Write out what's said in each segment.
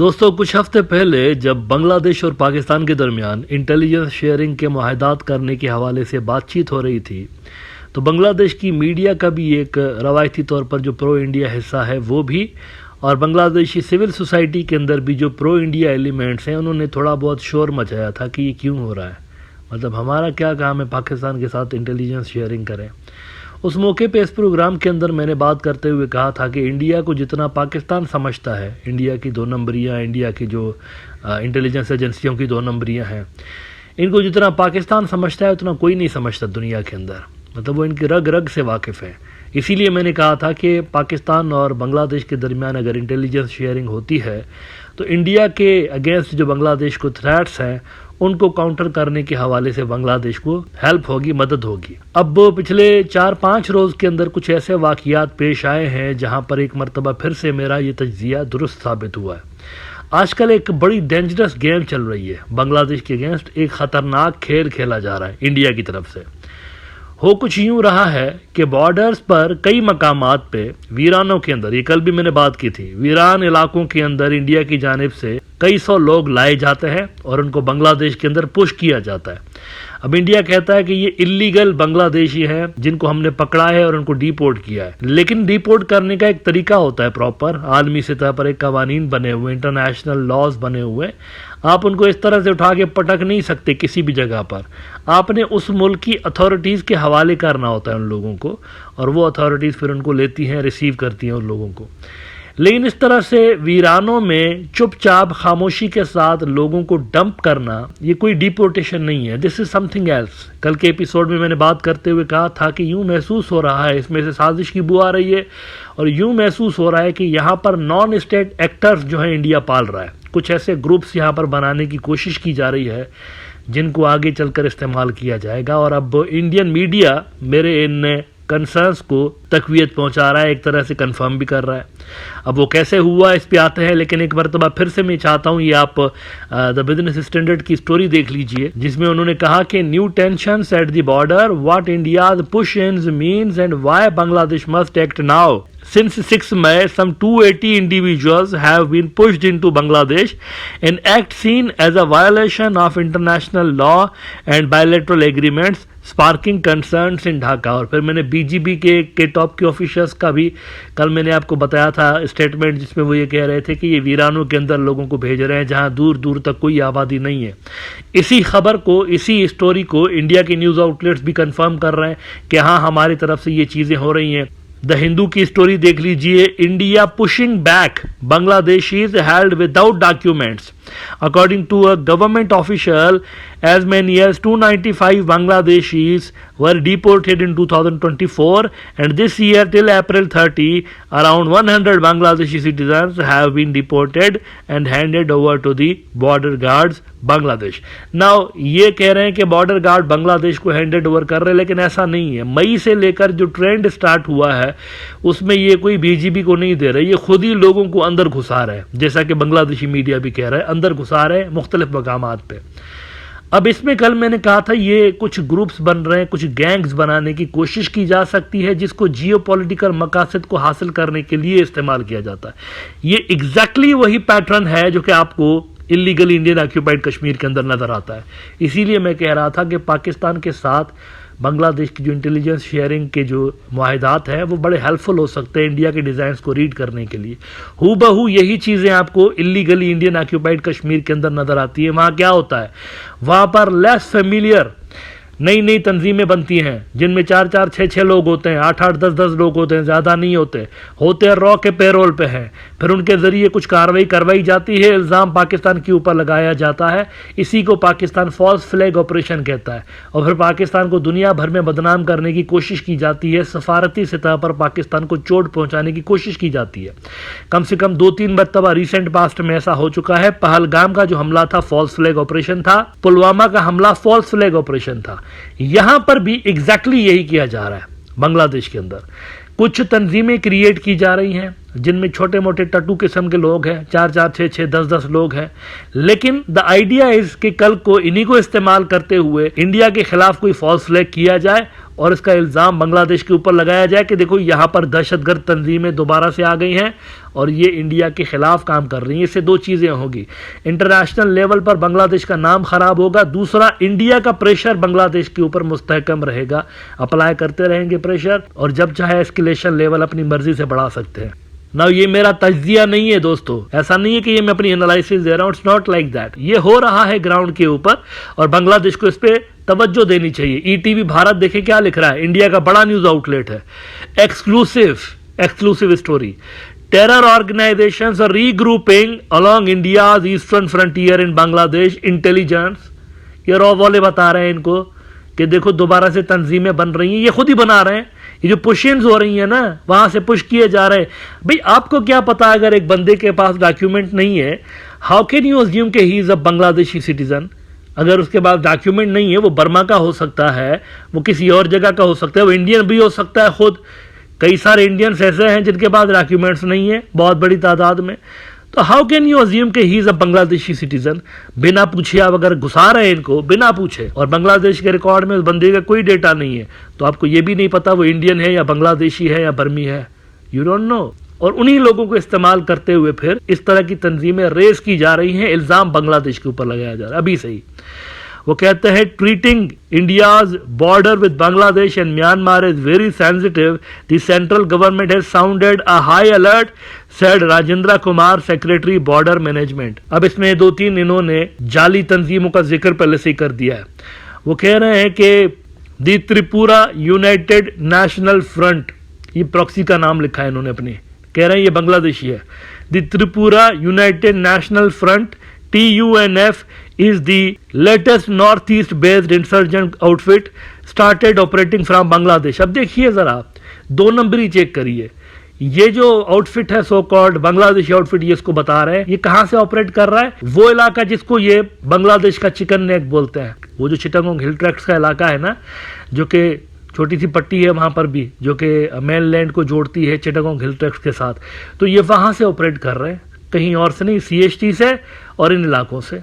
दोस्तों, कुछ हफ्ते पहले जब बांग्लादेश और पाकिस्तान के दरमियान इंटेलिजेंस शेयरिंग के मुआहदात करने के हवाले से बातचीत हो रही थी, तो बांग्लादेश की मीडिया का भी एक रवायती तौर पर जो प्रो इंडिया हिस्सा है वो भी, और बांग्लादेशी सिविल सोसाइटी के अंदर भी जो प्रो इंडिया एलिमेंट्स हैं उन्होंने थोड़ा बहुत शोर मचाया था कि ये क्यों हो रहा है, मतलब हमारा क्या काम है पाकिस्तान के साथ इंटेलिजेंस शेयरिंग करें। उस मौके पे इस प्रोग्राम के अंदर मैंने बात करते हुए कहा था कि इंडिया को जितना पाकिस्तान समझता है, इंडिया की 2 नंबरियाँ, इंडिया की जो इंटेलिजेंस एजेंसियों की 2 नंबरियाँ हैं, इनको जितना पाकिस्तान समझता है उतना कोई नहीं समझता दुनिया के अंदर, मतलब वो इनकी रग रग से वाकिफ़ है। इसीलिए मैंने कहा था कि पाकिस्तान और बांग्लादेश के दरमियान अगर इंटेलिजेंस शेयरिंग होती है तो इंडिया के अगेंस्ट जो बांग्लादेश को थ्रेट्स हैं उनको काउंटर करने के हवाले से बांग्लादेश को हेल्प होगी, मदद होगी। अब पिछले 4-5 रोज़ के अंदर कुछ ऐसे वाक़ियात पेश आए हैं जहां पर एक मरतबा फिर से मेरा ये तज्ज़िया दुरुस्त साबित हुआ है। आजकल एक बड़ी डेंजरस गेम चल रही है बांग्लादेश के अगेंस्ट, एक ख़तरनाक खेल खेला जा रहा है इंडिया की तरफ से। हो कुछ यूँ रहा है कि बॉर्डर्स पर कई मकामात पे वीरानों के अंदर, ये कल भी मैंने बात की थी, वीरान इलाकों के अंदर इंडिया की जानिब से कई 100 लोग लाए जाते हैं और उनको बांग्लादेश के अंदर पुश किया जाता है। अब इंडिया कहता है कि ये इलीगल बांग्लादेशी हैं जिनको हमने पकड़ा है और उनको डिपोर्ट किया है, लेकिन डिपोर्ट करने का एक तरीका होता है प्रॉपर, आलमी सतह पर एक कवानीन बने हुए, इंटरनेशनल लॉज बने हुए। आप उनको इस तरह से उठा के पटक नहीं सकते किसी भी जगह पर, आपने उस मुल्क की अथॉरिटीज़ के हवाले करना होता है उन लोगों को, और वो अथॉरिटीज़ फिर उनको लेती हैं, रिसीव करती हैं उन लोगों को। लेकिन इस तरह से वीरानों में चुपचाप खामोशी के साथ लोगों को डंप करना, ये कोई डिपोर्टेशन नहीं है, दिस इज समथिंग एल्स। कल के एपिसोड में मैंने बात करते हुए कहा था कि यूं महसूस हो रहा है इसमें से साजिश की बू आ रही है, और यूं महसूस हो रहा है कि यहाँ पर नॉन स्टेट एक्टर्स जो है इंडिया पाल रहा है, कुछ ऐसे ग्रुप्स यहाँ पर बनाने की कोशिश की जा रही है जिनको आगे चलकर इस्तेमाल किया जाएगा। और अब इंडियन मीडिया मेरे इन कंसर्न्स को तकवीत पहुंचा रहा है, एक तरह से कंफर्म भी कर रहा है। अब वो कैसे हुआ इस पे आते हैं, लेकिन एक मरतबा फिर से मैं चाहता हूँ ये आप द बिजनेस स्टैंडर्ड की स्टोरी देख लीजिए, जिसमें उन्होंने कहा कि new tensions at the border, what India's push-ins means and why Bangladesh must act now. Since 6 May, some 280 individuals have been pushed into Bangladesh, an act seen as a violation of international law and bilateral agreements, sparking concerns in Dhaka। और फिर मैंने BGB के top के officials का भी कल मैंने आपको बताया था स्टेटमेंट, जिसमें वो ये कह रहे थे कि ये वीरानों के अंदर लोगों को भेज रहे हैं जहां दूर दूर तक कोई आबादी नहीं है। इसी खबर को, इसी स्टोरी को इंडिया के न्यूज़ आउटलेट्स भी कंफर्म कर रहे हैं कि हाँ, हमारी तरफ से ये चीज़ें हो रही हैं। द हिंदू की स्टोरी देख लीजिए, India pushing back Bangladeshis held without documents. According to a government official, as many as 295 Bangladeshis were deported in 2024, and this year till April 30, around 100 Bangladeshi citizens have been deported and handed over to the border guards Bangladesh. Now ये कह रहे हैं कि border guard Bangladesh को handed over कर रहे हैं, लेकिन ऐसा नहीं है। मई से लेकर जो ट्रेंड स्टार्ट हुआ है उसमें ये कोई बीजीबी को नहीं दे रहे, ये खुद ही लोगों को अंदर घुसा रहे हैं, जैसा कि बांग्लादेशी मीडिया भी कह रहा है, अंदर घुसा रहे हैं मुख्तलिफ मकामात पे। अब इसमें कल मैंने कहा था ये कुछ ग्रुप्स बन रहे हैं, कुछ गैंग्स बनाने की कोशिश की जा सकती है जिसको जियो पॉलिटिकल मकासद को हासिल करने के लिए इस्तेमाल किया जाता है। ये एग्जैक्टली वही पैटर्न है जो कि आपको इलीगल इंडियन ऑक्यूपाइड कश्मीर के अंदर नजर आता है। इसीलिए मैं कह रहा था कि पाकिस्तान के साथ बांग्लादेश की जो इंटेलिजेंस शेयरिंग के जो मुआहदात हैं वो बड़े हेल्पफुल हो सकते हैं इंडिया के डिज़ाइंस को रीड करने के लिए। हूबहू यही चीज़ें आपको इलीगली इंडियन ऑक्यूपाइड कश्मीर के अंदर नज़र आती है। वहाँ क्या होता है, वहाँ पर लेस फेमिलियर नई नई तंजीमें बनती हैं जिनमें 4-4, 6-6 लोग होते हैं, 8-8, 10-10 लोग होते हैं, ज़्यादा नहीं होते रॉ के पेरोल पे हैं। फिर उनके ज़रिए कुछ कार्रवाई करवाई जाती है, इल्ज़ाम पाकिस्तान के ऊपर लगाया जाता है। इसी को पाकिस्तान फॉल्स फ्लैग ऑपरेशन कहता है, और फिर पाकिस्तान को दुनिया भर में बदनाम करने की कोशिश की जाती है, सफारती सतह पर पाकिस्तान को चोट पहुँचाने की कोशिश की जाती है। कम से कम 2-3 मरतबा रिसेंट पास्ट में ऐसा हो चुका है। पहलगाम का जो हमला था फॉल्स फ्लैग ऑपरेशन था, पुलवामा का हमला फॉल्स फ्लैग ऑपरेशन था। यहां पर भी एग्जैक्टली यही किया जा रहा है। बांग्लादेश के अंदर कुछ तंजीमें क्रिएट की जा रही हैं जिनमें छोटे मोटे टट्टू किस्म के लोग हैं, 4-4, 6-6, 10-10 लोग हैं, लेकिन द आइडिया इज कि कल को इन्हीं को इस्तेमाल करते हुए इंडिया के खिलाफ कोई फॉल्स फ्लैग किया जाए और इसका इल्ज़ाम बांग्लादेश के ऊपर लगाया जाए कि देखो यहाँ पर दहशतगर्द तंजीमें दोबारा से आ गई हैं और ये इंडिया के खिलाफ काम कर रही हैं। इससे दो चीज़ें होगी, इंटरनेशनल लेवल पर बांग्लादेश का नाम खराब होगा, दूसरा इंडिया का प्रेशर बांग्लादेश के ऊपर मुस्तहकम रहेगा, अप्लाई करते रहेंगे प्रेशर, और जब चाहे एस्केलेशन लेवल अपनी मर्जी से बढ़ा सकते हैं। ना ये मेरा तज्जिया नहीं है दोस्तों, ऐसा नहीं है कि ये मैं अपनी एनालिसिस दे रहा हूँ, इट्स नॉट लाइक दैट। ये हो रहा है ग्राउंड के ऊपर और बांग्लादेश को इस पे तवज्जो देनी चाहिए। ईटीवी भारत देखे क्या लिख रहा है, इंडिया का बड़ा न्यूज आउटलेट है, exclusive story, terror organizations are regrouping along India's eastern frontier in Bangladesh, intelligence, ये रॉ वाले बता रहे हैं इनको कि देखो दोबारा से तंजीमें बन रही हैं, ये खुद ही बना रहे हैं, ये जो पुशिंग्स हो रही है ना वहां से पुश किए जा रहे हैं। भाई आपको क्या पता अगर एक बंदे के पास डॉक्यूमेंट नहीं है, हाउ कैन यू अज्यूम कि he is a Bangladeshi citizen. अगर उसके पास डॉक्यूमेंट नहीं है, वो बर्मा का हो सकता है, वो किसी और जगह का हो सकता है, वो इंडियन भी हो सकता है खुद। कई सारे इंडियंस ऐसे हैं जिनके पास डॉक्यूमेंट्स नहीं है बहुत बड़ी तादाद में, तो हाउ कैन यू अज्यूम कि he is a Bangladeshi citizen. बिना पूछे आप अगर घुसा रहे हैं इनको, बिना पूछे, और बांग्लादेश के रिकॉर्ड में उस बंदे का कोई डेटा नहीं है, तो आपको ये भी नहीं पता वो इंडियन है या बांग्लादेशी है या बर्मी है, यू डोंट नो। और उन्हीं लोगों को इस्तेमाल करते हुए फिर इस तरह की तंजीमें रेस की जा रही हैं, इल्जाम बांग्लादेश के ऊपर लगाया जा रहा है। अभी सही वो कहते हैं treating India's border with Bangladesh and Myanmar is very sensitive, the central government has sounded a high alert, said Rajendra Kumar, secretary border management. अब इसमें दो तीन इन्होंने जाली तंजीमों का जिक्र पहले से ही कर दिया है। वो कह रहे हैं कि the Tripura United national front, ये प्रॉक्सी का नाम लिखा है इन्होंने अपने, कह रहे हैं ये बांग्लादेशी है। The Tripura United national front TUNF is the latest northeast based insurgent outfit started operating from Bangladesh। अब देखिए जरा, दो नंबरी चेक करिए, ये जो आउटफिट है सो कॉल्ड बांग्लादेशी आउटफिट, ये इसको बता रहे हैं ये कहां से ऑपरेट कर रहा है, वो इलाका जिसको ये बांग्लादेश का चिकन नेक बोलते हैं, वो जो चिटागोंग हिल ट्रैक्ट्स का इलाका है ना, जो कि छोटी सी पट्टी है वहां पर भी, जो कि मेनलैंड को जोड़ती है चिटागोंग हिल ट्रैक्ट्स के साथ, तो ये वहां से ऑपरेट कर रहे हैं, कहीं और से नहीं, CST से और इन इलाकों से।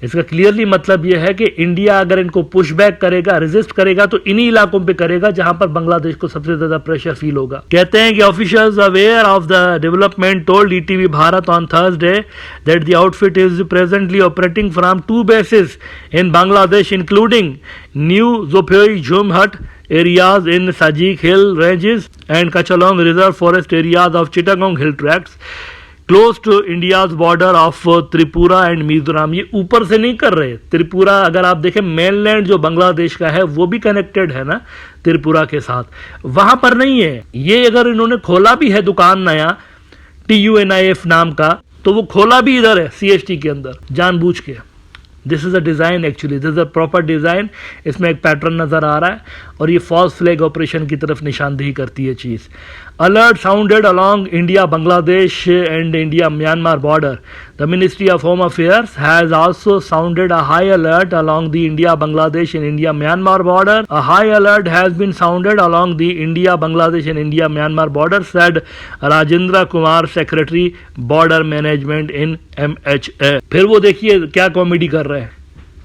इसका क्लियरली मतलब यह है कि इंडिया अगर इनको पुशबैक करेगा, रेजिस्ट करेगा, तो इन्हीं इलाकों पे करेगा जहां पर बांग्लादेश को सबसे ज्यादा प्रेशर फील होगा। कहते हैं कि officials aware of the development told ETV Bharat on Thursday that the outfit is presently operating from 2 bases in Bangladesh including new Jofoi Jhumhat areas in Sajik Hill ranges and Kachalong Reserve Forest areas of Chittagong Hill Tracts close to India's border of Tripura and Mizoram. ये ऊपर से नहीं कर रहे, त्रिपुरा अगर आप देखें mainland जो बांग्लादेश का है वो भी कनेक्टेड है ना त्रिपुरा के साथ, वहां पर नहीं है। ये अगर इन्होंने खोला भी है दुकान नया TUNIF नाम का, तो वो खोला भी इधर है CST के अंदर जानबूझ के। This is a design, actually this is a proper design. इसमें एक पैटर्न नजर आ रहा है और ये फॉल्स फ्लैग ऑपरेशन की तरफ निशानदेही करती है चीज। Alert sounded along India Bangladesh and India Myanmar border. The ministry of home affairs has also sounded a high alert along the India Bangladesh and India Myanmar border. A high alert has been sounded along the India Bangladesh and India Myanmar border, said Rajendra Kumar, secretary border management in MHA। फिर वो देखिए क्या comedy कर रहे हैं।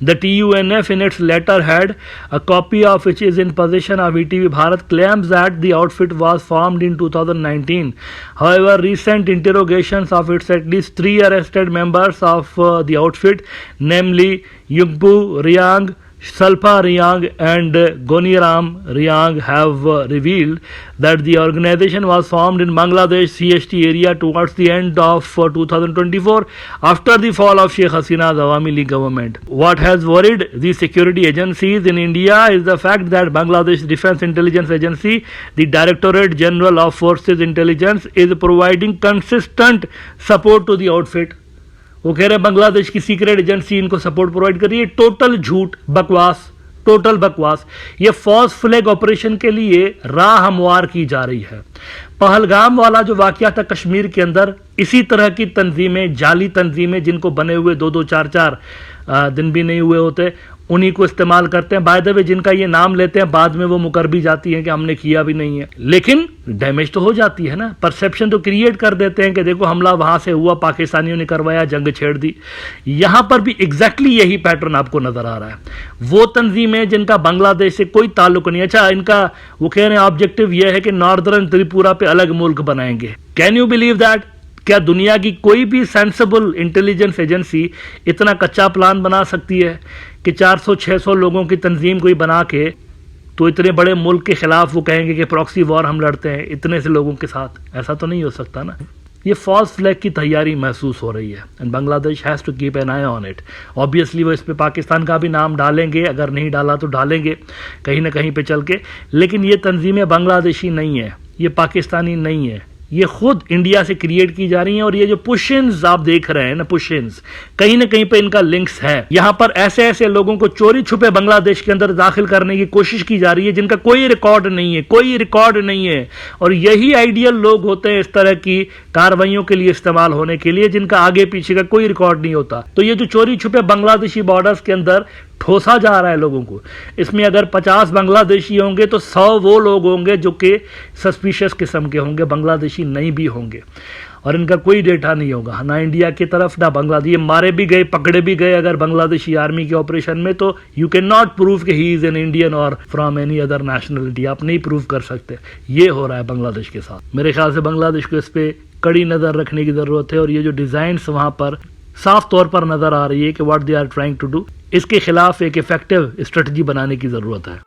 The TUNF in its letterhead, a copy of which is in possession of ETV Bharat, claims that the outfit was formed in 2019. However, recent interrogations of its at least 3 arrested members of the outfit, namely Yungpu Riang, Salpa Riang and Goniram Riang, have revealed that the organization was formed in Bangladesh CST area towards the end of 2024 after the fall of Sheikh Hasina's Awami League government. What has worried the security agencies in India is the fact that Bangladesh Defense Intelligence Agency, the Directorate General of Forces Intelligence, is providing consistent support to the outfit. वो कह रहे हैं बांग्लादेश की secret agency इनको support provide कर रही है। Total झूठ, बकवास, टोटल बकवास। ये फॉल्स फ्लैग ऑपरेशन के लिए राह हमवार की जा रही है। पहलगाम वाला जो वाकया था कश्मीर के अंदर, इसी तरह की तंजीमें, जाली तंजीमें जिनको बने हुए 2-2, 4-4 दिन भी नहीं हुए होते, उन्हीं को इस्तेमाल करते हैं। बाय द वे जिनका ये नाम लेते हैं बाद में वो मुकर भी जाती हैं कि हमने किया भी नहीं है, लेकिन डैमेज तो हो जाती है ना। परसेप्शन तो क्रिएट कर देते हैं कि देखो हमला वहां से हुआ, पाकिस्तानियों ने करवाया, जंग छेड़ दी। यहां पर भी एग्जैक्टली यही पैटर्न आपको नजर आ रहा है। वो तंजीमें जिनका बांग्लादेश से कोई ताल्लुक नहीं। अच्छा, इनका वो कह रहे हैं ऑब्जेक्टिव यह है कि नॉर्दर्न त्रिपुरा पे अलग मुल्क बनाएंगे। Can you believe that? क्या दुनिया की कोई भी सेंसिबल इंटेलिजेंस एजेंसी इतना कच्चा प्लान बना सकती है कि 400-600 लोगों की तंजीम कोई बना के तो इतने बड़े मुल्क के खिलाफ वो कहेंगे कि प्रॉक्सी वॉर हम लड़ते हैं इतने से लोगों के साथ? ऐसा तो नहीं हो सकता ना। ये फॉल्स फ्लैग की तैयारी महसूस हो रही है and Bangladesh has to keep an eye on it. Obviously वो इस पे पाकिस्तान का भी नाम डालेंगे, अगर नहीं डाला तो डालेंगे कहीं ना कहीं पे चल के, लेकिन ये तंजीमें बांग्लादेशी नहीं है, ये पाकिस्तानी नहीं है, ये खुद इंडिया से क्रिएट की जा रही हैं। और ये जो पुशिन्स आप देख रहे हैं ना, पुशिन्स कहीं ना कहीं पे इनका लिंक्स है। यहां पर ऐसे ऐसे लोगों को चोरी छुपे बांग्लादेश के अंदर दाखिल करने की कोशिश की जा रही है जिनका कोई रिकॉर्ड नहीं है, कोई रिकॉर्ड नहीं है। और यही आइडियल लोग होते हैं इस तरह की कार्रवाइयों के लिए इस्तेमाल होने के लिए, जिनका आगे पीछे का कोई रिकॉर्ड नहीं होता। तो ये जो चोरी छुपे बांग्लादेशी बॉर्डर्स के अंदर ठोसा जा रहा है लोगों को, इसमें अगर 50 बांग्लादेशी होंगे तो 100 वो लोग होंगे जो कि सस्पिशियस किस्म के होंगे, बांग्लादेशी नहीं भी होंगे। और इनका कोई डेटा नहीं होगा ना इंडिया की तरफ ना बांग्लादेश। ये मारे भी गए, पकड़े भी गए अगर बांग्लादेशी आर्मी के ऑपरेशन में, तो यू कैन नॉट प्रूव कि ही इज एन इंडियन और फ्रॉम एनी अदर नेशनलिटी। आप नहीं प्रूव कर सकते। ये हो रहा है बांग्लादेश के साथ। मेरे ख्याल से बांग्लादेश को इस पर कड़ी नज़र रखने की ज़रूरत है। और ये जो डिज़ाइंस वहाँ पर साफ तौर पर नज़र आ रही है कि what they are trying to do, इसके खिलाफ एक इफेक्टिव स्ट्रेटजी बनाने की ज़रूरत है।